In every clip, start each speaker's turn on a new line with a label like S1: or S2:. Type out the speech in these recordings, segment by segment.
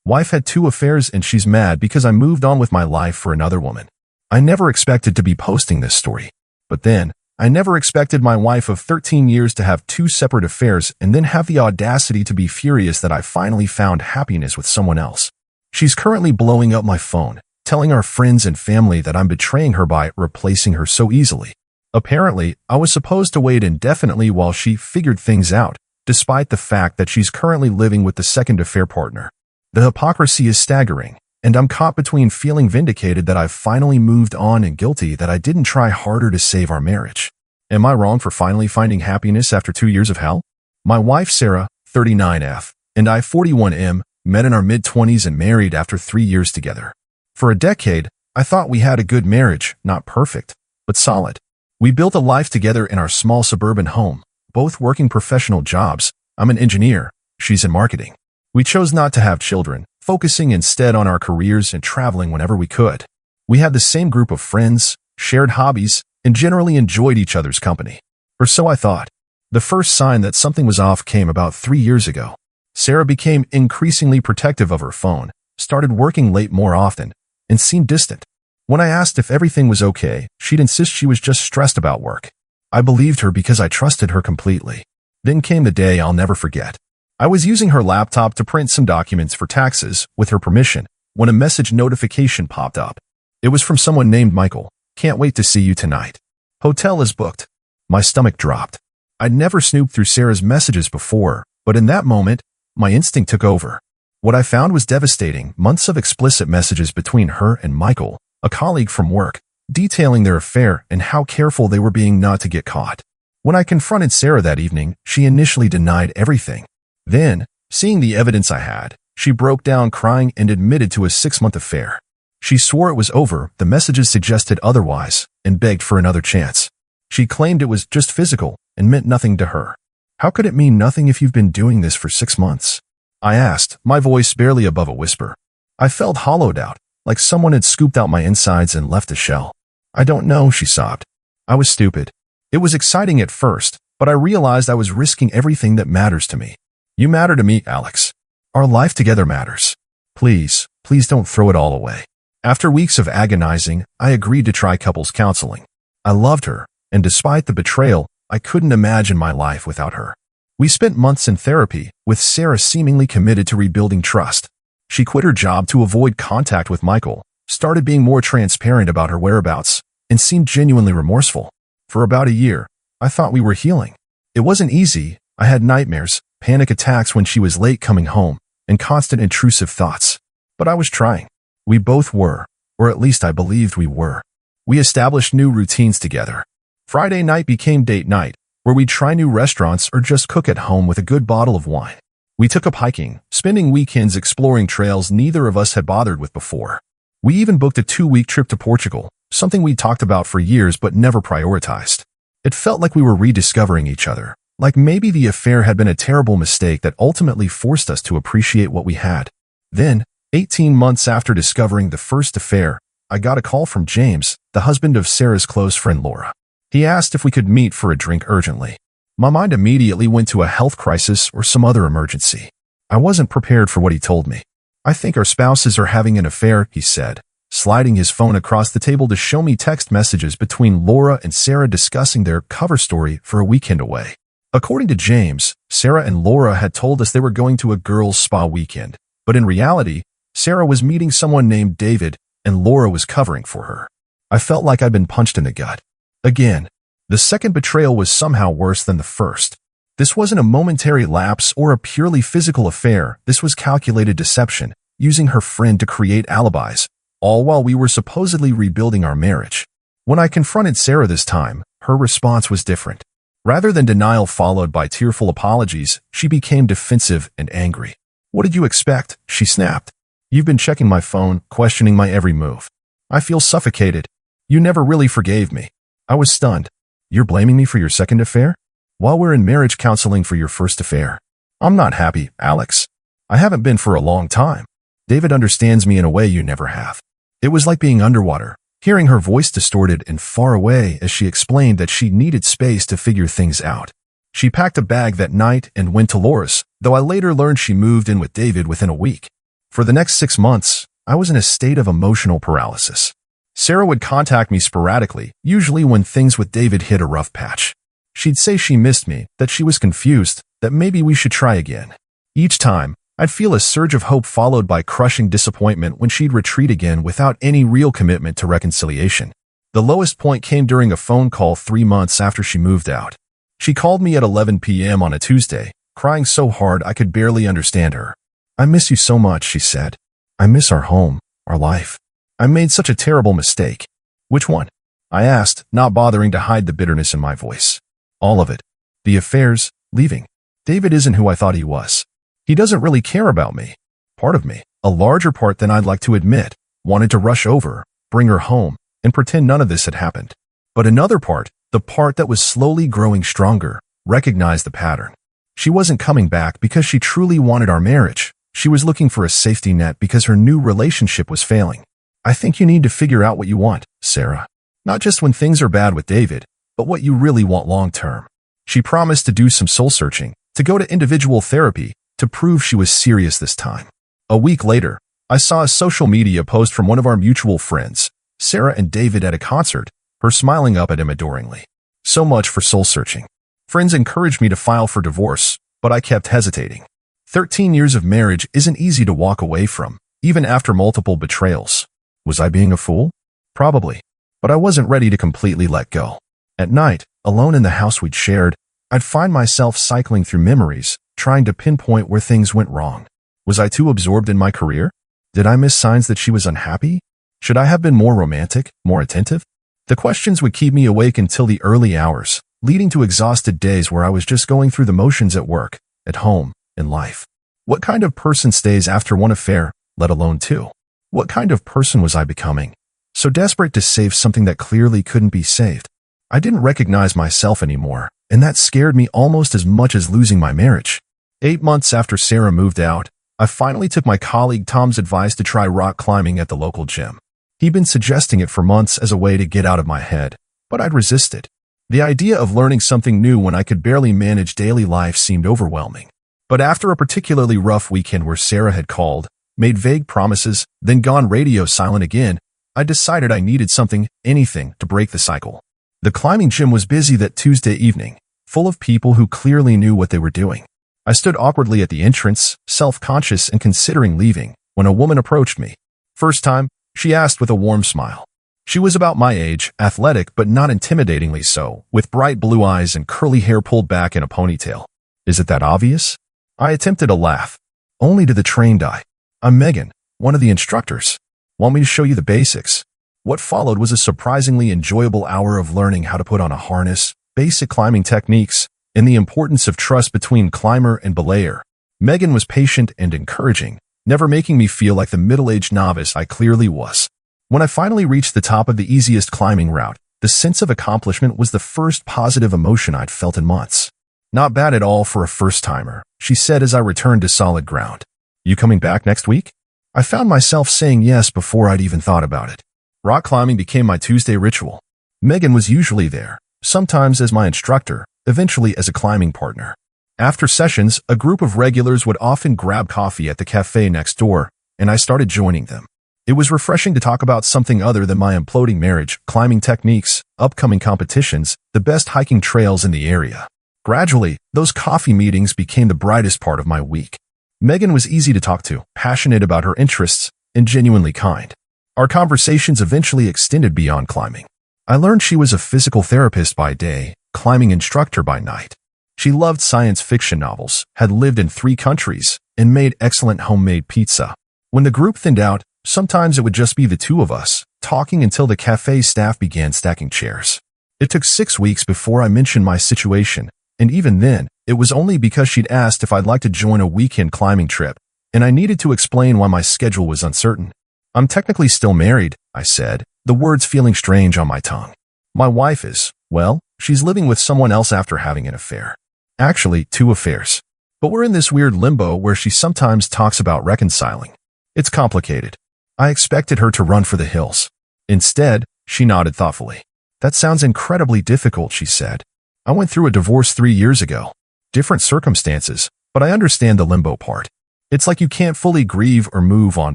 S1: Wife had 2 affairs and she's mad because I moved on with my life for another woman. I never expected to be posting this story. But then, I never expected my wife of 13 years to have 2 separate affairs and then have the audacity to be furious that I finally found happiness with someone else. She's currently blowing up my phone, telling our friends and family that I'm betraying her by replacing her so easily. Apparently, I was supposed to wait indefinitely while she figured things out, despite the fact that she's currently living with the second affair partner. The hypocrisy is staggering, and I'm caught between feeling vindicated that I've finally moved on and guilty that I didn't try harder to save our marriage. Am I wrong for finally finding happiness after 2 years of hell? My wife Sarah, 39F, and I, 41M, met in our mid-20s and married after 3 years together. For a decade, I thought we had a good marriage, not perfect, but solid. We built a life together in our small suburban home, both working professional jobs. I'm an engineer, she's in marketing. We chose not to have children, focusing instead on our careers and traveling whenever we could. We had the same group of friends, shared hobbies, and generally enjoyed each other's company. Or so I thought. The first sign that something was off came about 3 years ago. Sarah became increasingly protective of her phone, started working late more often, and seemed distant. When I asked if everything was okay, she'd insist she was just stressed about work. I believed her because I trusted her completely. Then came the day I'll never forget. I was using her laptop to print some documents for taxes, with her permission, when a message notification popped up. It was from someone named Michael. Can't wait to see you tonight. Hotel is booked. My stomach dropped. I'd never snooped through Sarah's messages before, but in that moment, my instinct took over. What I found was devastating: months of explicit messages between her and Michael, a colleague from work, detailing their affair and how careful they were being not to get caught. When I confronted Sarah that evening, she initially denied everything. Then, seeing the evidence I had, she broke down crying and admitted to a 6-month affair. She swore it was over, the messages suggested otherwise, and begged for another chance. She claimed it was just physical and meant nothing to her. How could it mean nothing if you've been doing this for 6 months? I asked, my voice barely above a whisper. I felt hollowed out, like someone had scooped out my insides and left a shell. I don't know, she sobbed. I was stupid. It was exciting at first, but I realized I was risking everything that matters to me. You matter to me, Alex. Our life together matters. Please don't throw it all away. After weeks of agonizing, I agreed to try couples counseling. I loved her, and despite the betrayal, I couldn't imagine my life without her. We spent months in therapy, with Sarah seemingly committed to rebuilding trust. She quit her job to avoid contact with Michael, started being more transparent about her whereabouts, and seemed genuinely remorseful. For about a year, I thought we were healing. It wasn't easy. I had nightmares, panic attacks when she was late coming home, and constant intrusive thoughts. But I was trying. We both were, or at least I believed we were. We established new routines together. Friday night became date night, where we'd try new restaurants or just cook at home with a good bottle of wine. We took up hiking, spending weekends exploring trails neither of us had bothered with before. We even booked a 2-week trip to Portugal, something we'd talked about for years but never prioritized. It felt like we were rediscovering each other, like maybe the affair had been a terrible mistake that ultimately forced us to appreciate what we had. Then, 18 months after discovering the first affair, I got a call from James, the husband of Sarah's close friend Laura. He asked if we could meet for a drink urgently. My mind immediately went to a health crisis or some other emergency. I wasn't prepared for what he told me. I think our spouses are having an affair, he said, sliding his phone across the table to show me text messages between Laura and Sarah discussing their cover story for a weekend away. According to James, Sarah and Laura had told us they were going to a girls' spa weekend, but in reality, Sarah was meeting someone named David, and Laura was covering for her. I felt like I'd been punched in the gut. Again, the second betrayal was somehow worse than the first. This wasn't a momentary lapse or a purely physical affair. This was calculated deception, using her friend to create alibis, all while we were supposedly rebuilding our marriage. When I confronted Sarah this time, her response was different. Rather than denial followed by tearful apologies, she became defensive and angry. What did you expect? She snapped. You've been checking my phone, questioning my every move. I feel suffocated. You never really forgave me. I was stunned. You're blaming me for your second affair? While we're in marriage counseling for your first affair. I'm not happy, Alex. I haven't been for a long time. David understands me in a way you never have. It was like being underwater, hearing her voice distorted and far away as she explained that she needed space to figure things out. She packed a bag that night and went to Laura's, though I later learned she moved in with David within a week. For the next 6 months, I was in a state of emotional paralysis. Sarah would contact me sporadically, usually when things with David hit a rough patch. She'd say she missed me, that she was confused, that maybe we should try again. Each time, I'd feel a surge of hope followed by crushing disappointment when she'd retreat again without any real commitment to reconciliation. The lowest point came during a phone call 3 months after she moved out. She called me at 11 p.m. on a Tuesday, crying so hard I could barely understand her. "I miss you so much," she said. "I miss our home, our life. I made such a terrible mistake." "Which one?" I asked, not bothering to hide the bitterness in my voice. "All of it. The affairs, leaving. David isn't who I thought he was. He doesn't really care about me." Part of me, a larger part than I'd like to admit, wanted to rush over, bring her home, and pretend none of this had happened. But another part, the part that was slowly growing stronger, recognized the pattern. She wasn't coming back because she truly wanted our marriage. She was looking for a safety net because her new relationship was failing. "I think you need to figure out what you want, Sarah. Not just when things are bad with David, but what you really want long term." She promised to do some soul searching, to go to individual therapy, to prove she was serious this time. A week later, I saw a social media post from one of our mutual friends, Sarah and David at a concert, her smiling up at him adoringly. So much for soul searching. Friends encouraged me to file for divorce, but I kept hesitating. 13 years of marriage isn't easy to walk away from, even after multiple betrayals. Was I being a fool? Probably. But I wasn't ready to completely let go. At night, alone in the house we'd shared, I'd find myself cycling through memories, trying to pinpoint where things went wrong. Was I too absorbed in my career? Did I miss signs that she was unhappy? Should I have been more romantic, more attentive? The questions would keep me awake until the early hours, leading to exhausted days where I was just going through the motions at work, at home, in life. What kind of person stays after one affair, let alone two? What kind of person was I becoming? So desperate to save something that clearly couldn't be saved. I didn't recognize myself anymore, and that scared me almost as much as losing my marriage. 8 months after Sarah moved out, I finally took my colleague Tom's advice to try rock climbing at the local gym. He'd been suggesting it for months as a way to get out of my head, but I'd resisted. The idea of learning something new when I could barely manage daily life seemed overwhelming. But after a particularly rough weekend where Sarah had called, made vague promises, then gone radio silent again, I decided I needed something, anything, to break the cycle. The climbing gym was busy that Tuesday evening, full of people who clearly knew what they were doing. I stood awkwardly at the entrance, self-conscious and considering leaving, when a woman approached me. First time, she asked with a warm smile. She was about my age, athletic but not intimidatingly so, with bright blue eyes and curly hair pulled back in a ponytail. Is it that obvious? I attempted a laugh. Only to the trained eye. I'm Megan, one of the instructors. Want me to show you the basics? What followed was a surprisingly enjoyable hour of learning how to put on a harness, basic climbing techniques, and the importance of trust between climber and belayer. Megan was patient and encouraging, never making me feel like the middle-aged novice I clearly was. When I finally reached the top of the easiest climbing route, the sense of accomplishment was the first positive emotion I'd felt in months. Not bad at all for a first-timer, she said as I returned to solid ground. You coming back next week? I found myself saying yes before I'd even thought about it. Rock climbing became my Tuesday ritual. Megan was usually there, sometimes as my instructor, eventually as a climbing partner. After sessions, a group of regulars would often grab coffee at the cafe next door, and I started joining them. It was refreshing to talk about something other than my imploding marriage, climbing techniques, upcoming competitions, the best hiking trails in the area. Gradually, those coffee meetings became the brightest part of my week. Megan was easy to talk to, passionate about her interests, and genuinely kind. Our conversations eventually extended beyond climbing. I learned she was a physical therapist by day, climbing instructor by night. She loved science fiction novels, had lived in 3 countries, and made excellent homemade pizza. When the group thinned out, sometimes it would just be the two of us, talking until the cafe staff began stacking chairs. It took 6 weeks before I mentioned my situation, and even then, it was only because she'd asked if I'd like to join a weekend climbing trip, and I needed to explain why my schedule was uncertain. I'm technically still married, I said, the words feeling strange on my tongue. My wife is, well, she's living with someone else after having an affair. Actually, 2 affairs. But we're in this weird limbo where she sometimes talks about reconciling. It's complicated. I expected her to run for the hills. Instead, she nodded thoughtfully. That sounds incredibly difficult, she said. I went through a divorce 3 years ago. Different circumstances, but I understand the limbo part. It's like you can't fully grieve or move on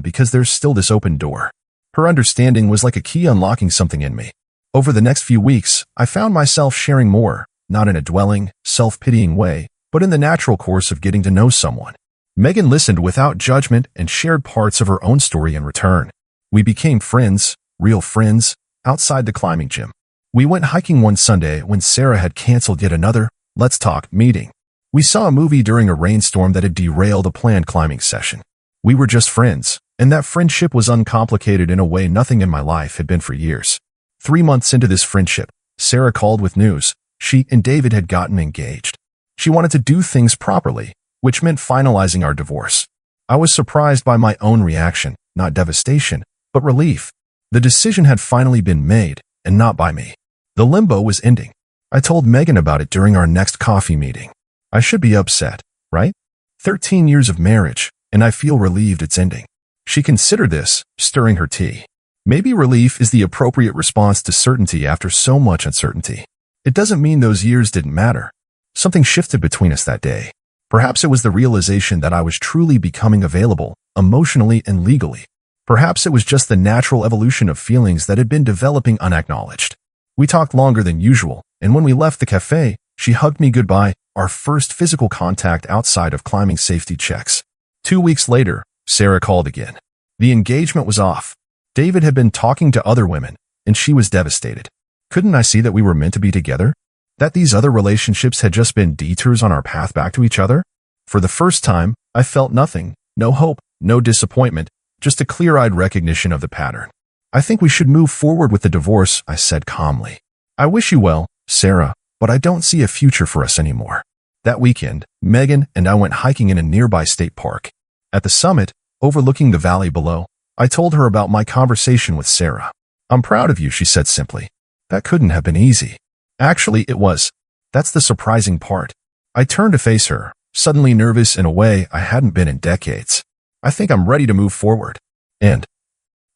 S1: because there's still this open door. Her understanding was like a key unlocking something in me. Over the next few weeks, I found myself sharing more, not in a dwelling, self-pitying way, but in the natural course of getting to know someone. Megan listened without judgment and shared parts of her own story in return. We became friends, real friends, outside the climbing gym. We went hiking one Sunday when Sarah had canceled yet another Let's Talk meeting. We saw a movie during a rainstorm that had derailed a planned climbing session. We were just friends, and that friendship was uncomplicated in a way nothing in my life had been for years. 3 months into this friendship, Sarah called with news. She and David had gotten engaged. She wanted to do things properly, which meant finalizing our divorce. I was surprised by my own reaction, not devastation, but relief. The decision had finally been made, and not by me. The limbo was ending. I told Megan about it during our next coffee meeting. I should be upset, right? 13 years of marriage, and I feel relieved it's ending. She considered this, stirring her tea. Maybe relief is the appropriate response to certainty after so much uncertainty. It doesn't mean those years didn't matter. Something shifted between us that day. Perhaps it was the realization that I was truly becoming available, emotionally and legally. Perhaps it was just the natural evolution of feelings that had been developing unacknowledged. We talked longer than usual, and when we left the cafe, she hugged me goodbye, our first physical contact outside of climbing safety checks. 2 weeks later, Sarah called again. The engagement was off. David had been talking to other women, and she was devastated. Couldn't I see that we were meant to be together? That these other relationships had just been detours on our path back to each other? For the first time, I felt nothing, no hope, no disappointment, just a clear-eyed recognition of the pattern. I think we should move forward with the divorce, I said calmly. I wish you well, Sarah, but I don't see a future for us anymore. That weekend, Megan and I went hiking in a nearby state park. At the summit, overlooking the valley below, I told her about my conversation with Sarah. I'm proud of you, she said simply. That couldn't have been easy. Actually, it was. That's the surprising part. I turned to face her, suddenly nervous in a way I hadn't been in decades. I think I'm ready to move forward. And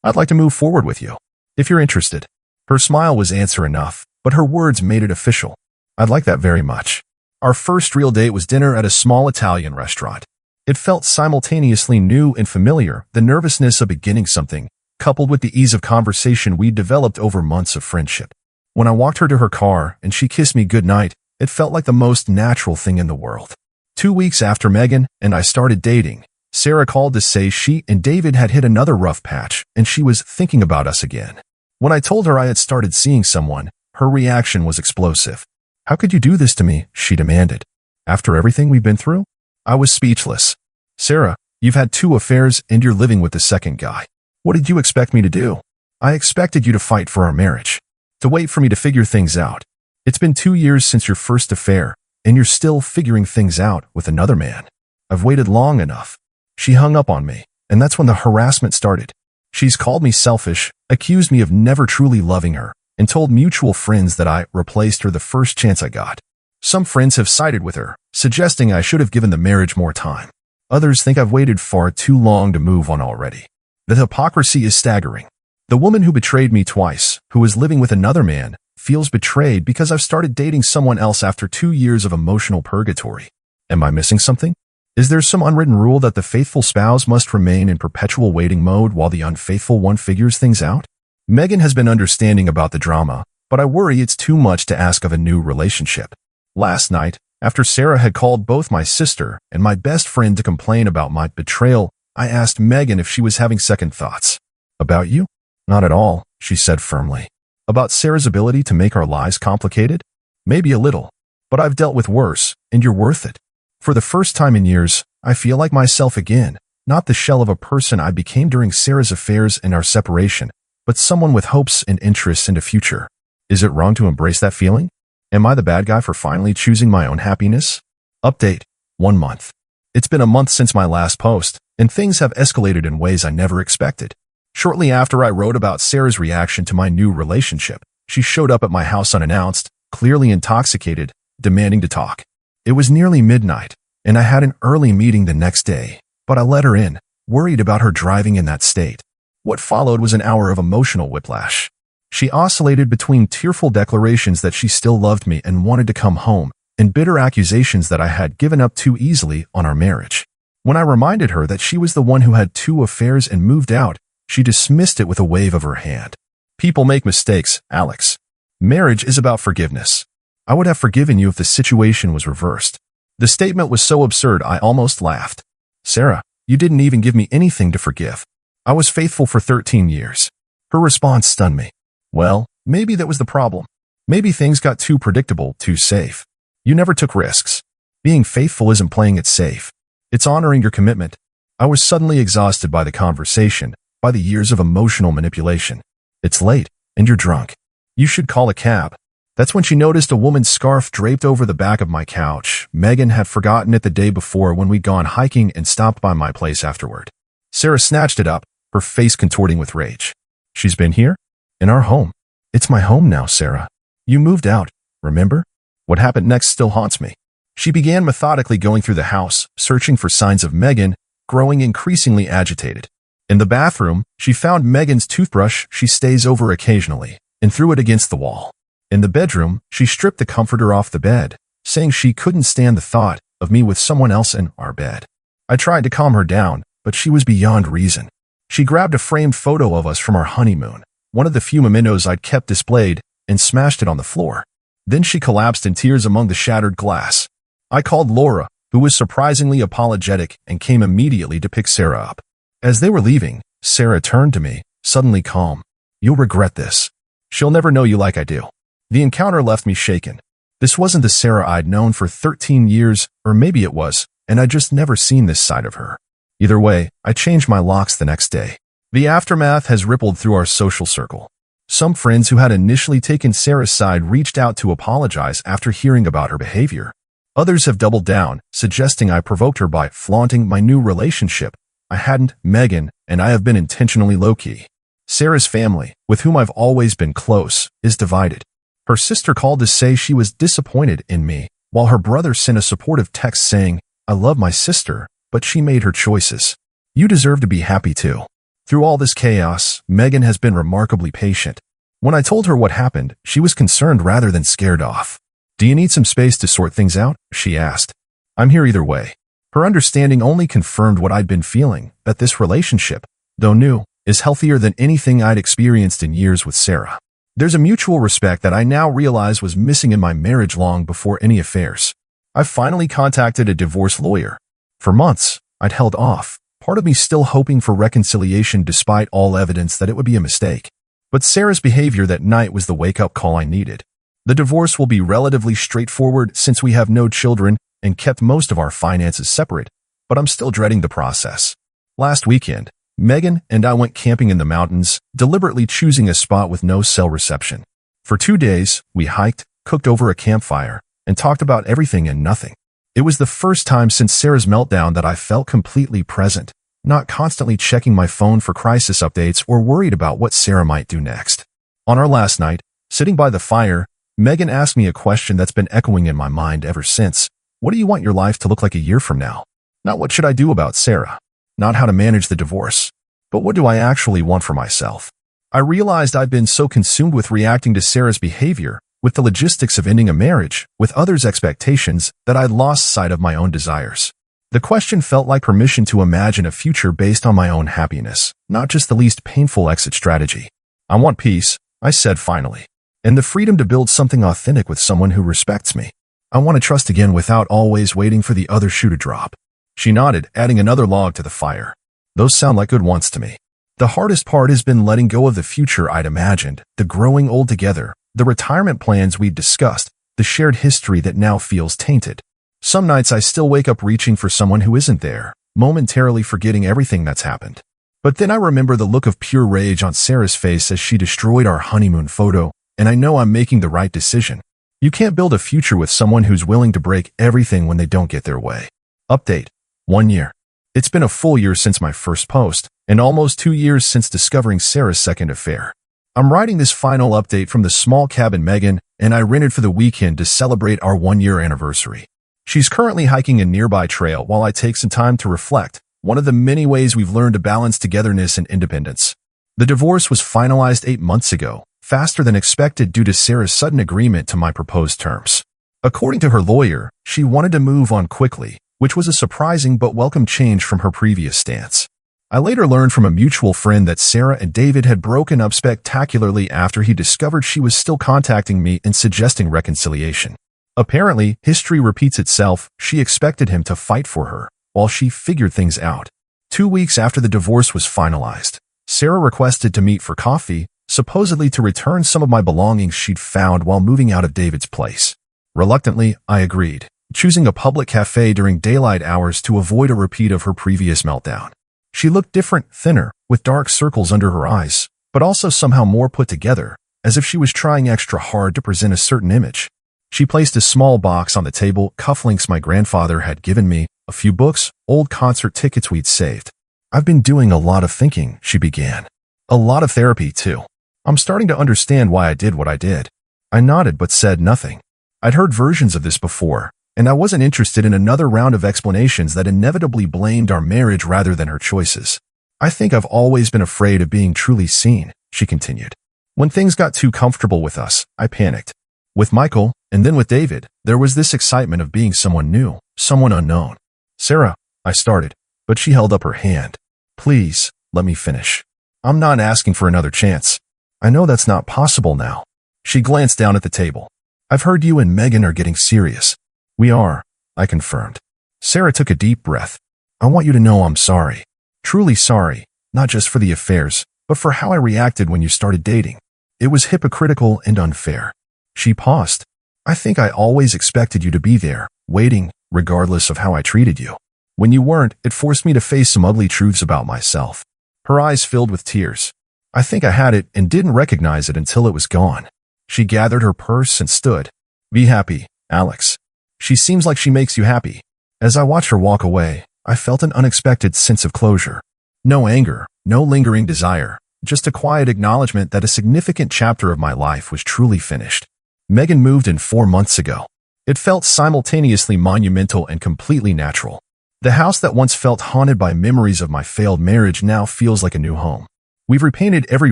S1: I'd like to move forward with you, if you're interested. Her smile was answer enough, but her words made it official. I'd like that very much. Our first real date was dinner at a small Italian restaurant. It felt simultaneously new and familiar, the nervousness of beginning something, coupled with the ease of conversation we'd developed over months of friendship. When I walked her to her car and she kissed me goodnight, it felt like the most natural thing in the world. 2 weeks after Megan and I started dating, Sarah called to say she and David had hit another rough patch and she was thinking about us again. When I told her I had started seeing someone, her reaction was explosive. How could you do this to me? She demanded. After everything we've been through? I was speechless. Sarah, you've had 2 affairs and you're living with the second guy. What did you expect me to do? I expected you to fight for our marriage. To wait for me to figure things out. It's been 2 years since your first affair, and you're still figuring things out with another man. I've waited long enough. She hung up on me, and that's when the harassment started. She's called me selfish, accused me of never truly loving her, and told mutual friends that I replaced her the first chance I got. Some friends have sided with her, suggesting I should have given the marriage more time. Others think I've waited far too long to move on already. The hypocrisy is staggering. The woman who betrayed me twice, who is living with another man, feels betrayed because I've started dating someone else after 2 years of emotional purgatory. Am I missing something? Is there some unwritten rule that the faithful spouse must remain in perpetual waiting mode while the unfaithful one figures things out? Megan has been understanding about the drama, but I worry it's too much to ask of a new relationship. Last night, after Sarah had called both my sister and my best friend to complain about my betrayal, I asked Megan if she was having second thoughts. About you? Not at all, she said firmly. About Sarah's ability to make our lives complicated? Maybe a little, but I've dealt with worse, and you're worth it. For the first time in years, I feel like myself again, not the shell of a person I became during Sarah's affairs and our separation, but someone with hopes and interests in the future. Is it wrong to embrace that feeling? Am I the bad guy for finally choosing my own happiness? Update: 1 month. It's been a month since my last post, and things have escalated in ways I never expected. Shortly after I wrote about Sarah's reaction to my new relationship, she showed up at my house unannounced, clearly intoxicated, demanding to talk. It was nearly midnight, and I had an early meeting the next day, but I let her in, worried about her driving in that state. What followed was an hour of emotional whiplash. She oscillated between tearful declarations that she still loved me and wanted to come home, and bitter accusations that I had given up too easily on our marriage. When I reminded her that she was the one who had 2 affairs and moved out, she dismissed it with a wave of her hand. People make mistakes, Alex. Marriage is about forgiveness. I would have forgiven you if the situation was reversed. The statement was so absurd I almost laughed. Sarah, you didn't even give me anything to forgive. I was faithful for 13 years. Her response stunned me. Well, maybe that was the problem. Maybe things got too predictable, too safe. You never took risks. Being faithful isn't playing it safe. It's honoring your commitment. I was suddenly exhausted by the conversation, by the years of emotional manipulation. It's late, and you're drunk. You should call a cab. That's when she noticed a woman's scarf draped over the back of my couch. Megan had forgotten it the day before when we'd gone hiking and stopped by my place afterward. Sarah snatched it up, her face contorting with rage. She's been here? In our home. It's my home now, Sarah. You moved out, remember? What happened next still haunts me. She began methodically going through the house, searching for signs of Megan, growing increasingly agitated. In the bathroom, she found Megan's toothbrush she stays over occasionally, and threw it against the wall. In the bedroom, she stripped the comforter off the bed, saying she couldn't stand the thought of me with someone else in our bed. I tried to calm her down, but she was beyond reason. She grabbed a framed photo of us from our honeymoon, one of the few mementos I'd kept displayed, and smashed it on the floor. Then she collapsed in tears among the shattered glass. I called Laura, who was surprisingly apologetic, and came immediately to pick Sarah up. As they were leaving, Sarah turned to me, suddenly calm. You'll regret this. She'll never know you like I do. The encounter left me shaken. This wasn't the Sarah I'd known for 13 years, or maybe it was, and I'd just never seen this side of her. Either way, I changed my locks the next day. The aftermath has rippled through our social circle. Some friends who had initially taken Sarah's side reached out to apologize after hearing about her behavior. Others have doubled down, suggesting I provoked her by flaunting my new relationship. I hadn't, Megan, and I have been intentionally low-key. Sarah's family, with whom I've always been close, is divided. Her sister called to say she was disappointed in me, while her brother sent a supportive text saying, I love my sister, but she made her choices. You deserve to be happy too. Through all this chaos, Megan has been remarkably patient. When I told her what happened, she was concerned rather than scared off. Do you need some space to sort things out? She asked. I'm here either way. Her understanding only confirmed what I'd been feeling, that this relationship, though new, is healthier than anything I'd experienced in years with Sarah. There's a mutual respect that I now realize was missing in my marriage long before any affairs. I finally contacted a divorce lawyer. For months, I'd held off, part of me still hoping for reconciliation despite all evidence that it would be a mistake. But Sarah's behavior that night was the wake-up call I needed. The divorce will be relatively straightforward since we have no children and kept most of our finances separate, but I'm still dreading the process. Last weekend, Megan and I went camping in the mountains, deliberately choosing a spot with no cell reception. For 2 days, we hiked, cooked over a campfire, and talked about everything and nothing. It was the first time since Sarah's meltdown that I felt completely present, not constantly checking my phone for crisis updates or worried about what Sarah might do next. On our last night, sitting by the fire, Megan asked me a question that's been echoing in my mind ever since. What do you want your life to look like a year from now? Not what should I do about Sarah? Not how to manage the divorce, but what do I actually want for myself? I realized I've been so consumed with reacting to Sarah's behavior, with the logistics of ending a marriage, with others' expectations, that I'd lost sight of my own desires. The question felt like permission to imagine a future based on my own happiness, not just the least painful exit strategy. I want peace, I said finally, and the freedom to build something authentic with someone who respects me. I want to trust again without always waiting for the other shoe to drop. She nodded, adding another log to the fire. Those sound like good ones to me. The hardest part has been letting go of the future I'd imagined, the growing old together, the retirement plans we'd discussed, the shared history that now feels tainted. Some nights I still wake up reaching for someone who isn't there, momentarily forgetting everything that's happened. But then I remember the look of pure rage on Sarah's face as she destroyed our honeymoon photo, and I know I'm making the right decision. You can't build a future with someone who's willing to break everything when they don't get their way. Update. 1 year. It's been a full year since my first post, and almost 2 years since discovering Sarah's second affair. I'm writing this final update from the small cabin Megan and I rented for the weekend to celebrate our 1-year anniversary. She's currently hiking a nearby trail while I take some time to reflect, one of the many ways we've learned to balance togetherness and independence. The divorce was finalized 8 months ago, faster than expected due to Sarah's sudden agreement to my proposed terms. According to her lawyer, she wanted to move on quickly, which was a surprising but welcome change from her previous stance. I later learned from a mutual friend that Sarah and David had broken up spectacularly after he discovered she was still contacting me and suggesting reconciliation. Apparently, history repeats itself. She expected him to fight for her, while she figured things out. 2 weeks after the divorce was finalized, Sarah requested to meet for coffee, supposedly to return some of my belongings she'd found while moving out of David's place. Reluctantly, I agreed, choosing a public cafe during daylight hours to avoid a repeat of her previous meltdown. She looked different, thinner, with dark circles under her eyes, but also somehow more put together, as if she was trying extra hard to present a certain image. She placed a small box on the table, cufflinks my grandfather had given me, a few books, old concert tickets we'd saved. "I've been doing a lot of thinking," she began. "A lot of therapy, too. I'm starting to understand why I did what I did." I nodded but said nothing. I'd heard versions of this before, and I wasn't interested in another round of explanations that inevitably blamed our marriage rather than her choices. "I think I've always been afraid of being truly seen," she continued. "When things got too comfortable with us, I panicked. With Michael, and then with David, there was this excitement of being someone new, someone unknown." "Sarah," I started, but she held up her hand. "Please, let me finish. I'm not asking for another chance. I know that's not possible now." She glanced down at the table. "I've heard you and Megan are getting serious." "We are," I confirmed. Sarah took a deep breath. "I want you to know I'm sorry. Truly sorry, not just for the affairs, but for how I reacted when you started dating. It was hypocritical and unfair." She paused. "I think I always expected you to be there, waiting, regardless of how I treated you. When you weren't, it forced me to face some ugly truths about myself." Her eyes filled with tears. "I think I had it and didn't recognize it until it was gone." She gathered her purse and stood. "Be happy, Alex. She seems like she makes you happy." As I watched her walk away, I felt an unexpected sense of closure. No anger, no lingering desire, just a quiet acknowledgement that a significant chapter of my life was truly finished. Megan moved in 4 months ago. It felt simultaneously monumental and completely natural. The house that once felt haunted by memories of my failed marriage now feels like a new home. We've repainted every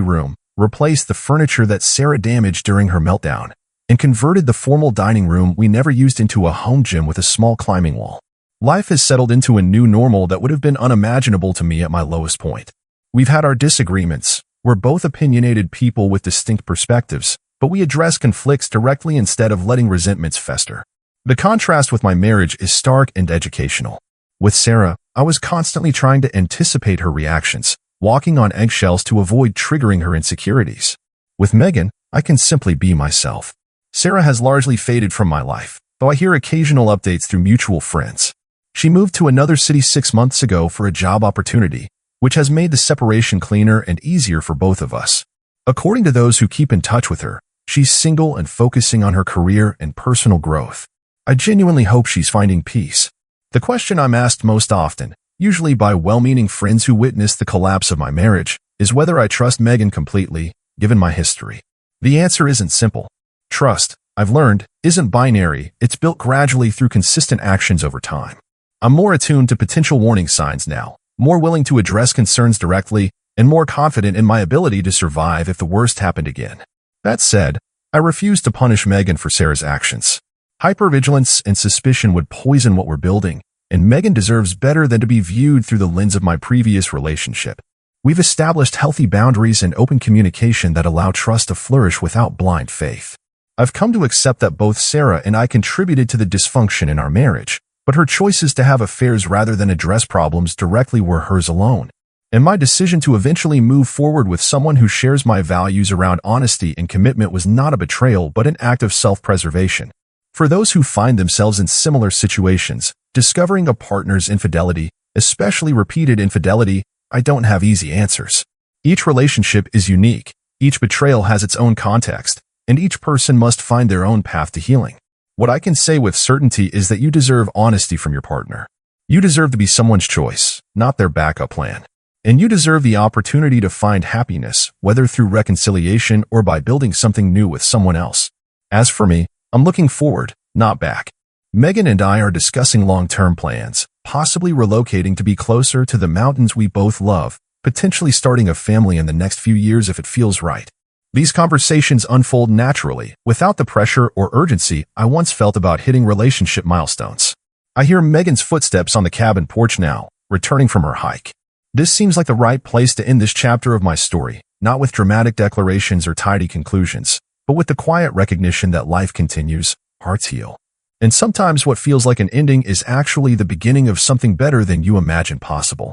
S1: room, replaced the furniture that Sarah damaged during her meltdown, and converted the formal dining room we never used into a home gym with a small climbing wall. Life has settled into a new normal that would have been unimaginable to me at my lowest point. We've had our disagreements. We're both opinionated people with distinct perspectives, but we address conflicts directly instead of letting resentments fester. The contrast with my marriage is stark and educational. With Sarah, I was constantly trying to anticipate her reactions, walking on eggshells to avoid triggering her insecurities. With Megan, I can simply be myself. Sarah has largely faded from my life, though I hear occasional updates through mutual friends. She moved to another city 6 months ago for a job opportunity, which has made the separation cleaner and easier for both of us. According to those who keep in touch with her, she's single and focusing on her career and personal growth. I genuinely hope she's finding peace. The question I'm asked most often, usually by well-meaning friends who witnessed the collapse of my marriage, is whether I trust Megan completely, given my history. The answer isn't simple. Trust, I've learned, isn't binary. It's built gradually through consistent actions over time. I'm more attuned to potential warning signs now, more willing to address concerns directly, and more confident in my ability to survive if the worst happened again. That said, I refuse to punish Megan for Sarah's actions. Hypervigilance and suspicion would poison what we're building, and Megan deserves better than to be viewed through the lens of my previous relationship. We've established healthy boundaries and open communication that allow trust to flourish without blind faith. I've come to accept that both Sarah and I contributed to the dysfunction in our marriage, but her choices to have affairs rather than address problems directly were hers alone. And my decision to eventually move forward with someone who shares my values around honesty and commitment was not a betrayal but an act of self-preservation. For those who find themselves in similar situations, discovering a partner's infidelity, especially repeated infidelity, I don't have easy answers. Each relationship is unique, each betrayal has its own context, and each person must find their own path to healing. What I can say with certainty is that you deserve honesty from your partner. You deserve to be someone's choice, not their backup plan. And you deserve the opportunity to find happiness, whether through reconciliation or by building something new with someone else. As for me, I'm looking forward, not back. Megan and I are discussing long-term plans, possibly relocating to be closer to the mountains we both love, potentially starting a family in the next few years if it feels right. These conversations unfold naturally, without the pressure or urgency I once felt about hitting relationship milestones. I hear Megan's footsteps on the cabin porch now, returning from her hike. This seems like the right place to end this chapter of my story, not with dramatic declarations or tidy conclusions, but with the quiet recognition that life continues, hearts heal. And sometimes what feels like an ending is actually the beginning of something better than you imagined possible.